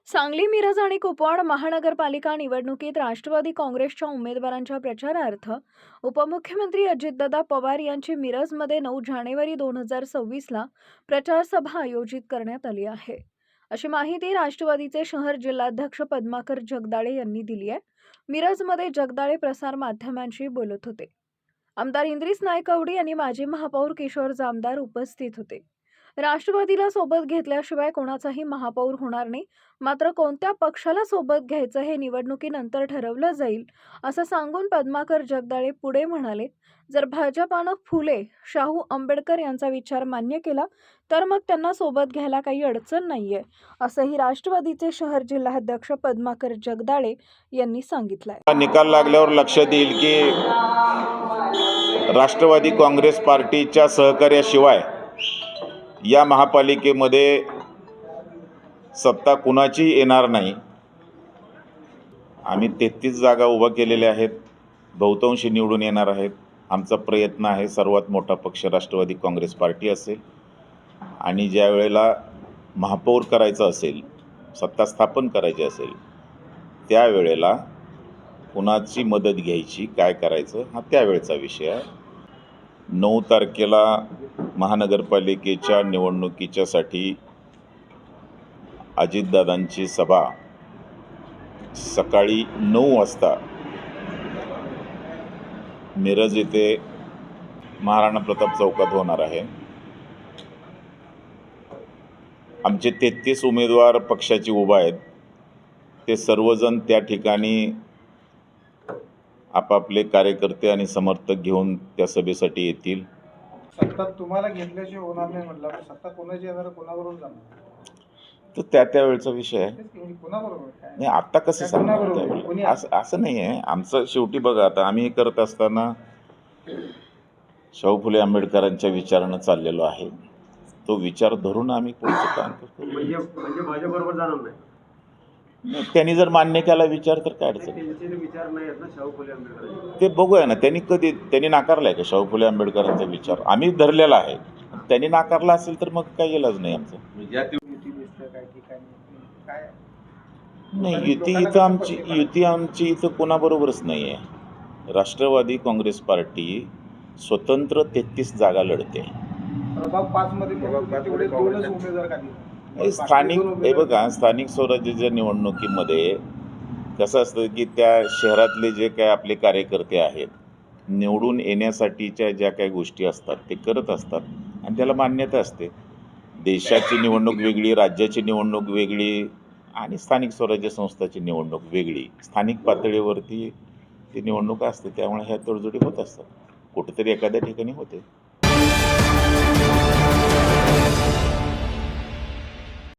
सांगली, मिरज आणि कुपवाड महानगरपालिका निवडणुकीत राष्ट्रवादी काँग्रेसच्या उमेदवारांच्या प्रचारार्थ उपमुख्यमंत्री अजितदादा पवार यांची मिरजमध्ये 9 जानेवारी 2026ला प्रचार सभा आयोजित करण्यात आली आहे, अशी माहिती राष्ट्रवादीचे शहर जिल्हाध्यक्ष पद्माकर जगदाळे यांनी दिली आहे. मिरजमध्ये जगदाळे प्रसार माध्यमांशी बोलत होते. आमदार इंद्रिस नायकवडी आणि माजी महापौर किशोर जामदार उपस्थित होते. राष्ट्रवादीला सोबत घेतल्याशिवाय कोणाचाही महापौर होणार नाही, मात्र कोणत्या पक्षाला सोबत घ्यायचं हे निवडणुकीनंतर ठरवलं जाईल, असं सांगून पद्माकर जगदाळे पुढे म्हणाले, जर भाजपानं फुले शाहू आंबेडकर यांचा विचार मान्य केला तर मग त्यांना सोबत घ्यायला काही अडचण नाहीये, असंही राष्ट्रवादीचे शहर जिल्हाध्यक्ष पद्माकर जगदाळे यांनी सांगितलंय. निकाल लागल्यावर लक्षात येईल की राष्ट्रवादी काँग्रेस पार्टीच्या सहकार्याशिवाय या महापालिकेमध्ये सत्ता कुणाची येणार नाही. आम्ही 33 जागा उभा केलेल्या आहेत, बहुतांशी निवडून येणार आहेत. आमचा प्रयत्न आहे सर्वात मोठा पक्ष राष्ट्रवादी काँग्रेस पार्टी असेल आणि ज्या वेळेला महापौर करायचं असेल, सत्ता स्थापन करायची असेल, त्यावेळेला कुणाची मदत घ्यायची, काय करायचं हा त्यावेळेचा विषय आहे. 9 तारखेला महानगरपालिकेच्या निवडणुकीच्यासाठी अजितदादांची सभा सकाळी 9 वाजता मिरज येथे महाराणा प्रताप चौकात होणार आहे. आमचे 33 उमेदवार पक्षाचे उभा आहेत. ते सर्वजण त्या ठिकाणी आपापले कार्यकर्ते आणि समर्थक घेऊन त्या सभेसाठी येतील. सत्ता तुम्हाला घेतल्याशिवाय होणार नाही म्हटलं, सत्ता कोणाची येणार, कोणाबरोबर जाणार, तर त्यावेळेचा विषय आहे. कोणाबरोबर नाही, आता कसं सांगणार असं नाही आहे. आमचं शेवटी बघा, आता आम्ही हे करत असताना शाहू फुले आंबेडकरांच्या विचारानं चाललेलो आहे. तो विचार धरून आम्ही पुढचं काम करतो. म्हणजे भाजपबरोबर जाणार नाही. त्यांनी जर मान्य केला विचार तर काय अडचण. त्यांचे विचार नाही आहेत ना शाहू फुले आंबेडकर. ते बघूया ना, त्यांनी नाकारलाय का शाहू फुले आंबेडकरांचा विचार? आम्ही धरलेला आहे. त्यांनी नाकारला असेल तर मग काय इलाज नाही आमचं. नाही, युती आमची इथं कोणाबरोबरच नाही आहे. राष्ट्रवादी काँग्रेस पार्टी स्वतंत्र 33 जागा लढते. स्थानिक स्वराज्याच्या निवडणुकीमध्ये कसं असतं की त्या शहरातले जे काय आपले कार्यकर्ते आहेत, निवडून येण्यासाठीच्या ज्या काही गोष्टी असतात ते करत असतात आणि त्याला मान्यता असते. देशाची निवडणूक वेगळी, राज्याची निवडणूक वेगळी आणि स्थानिक स्वराज्य संस्थाची निवडणूक वेगळी. स्थानिक पातळीवरती ती निवडणूक असते, त्यामुळे ह्या तडजोडी होत असतात. कुठेतरी एखाद्या ठिकाणी होते.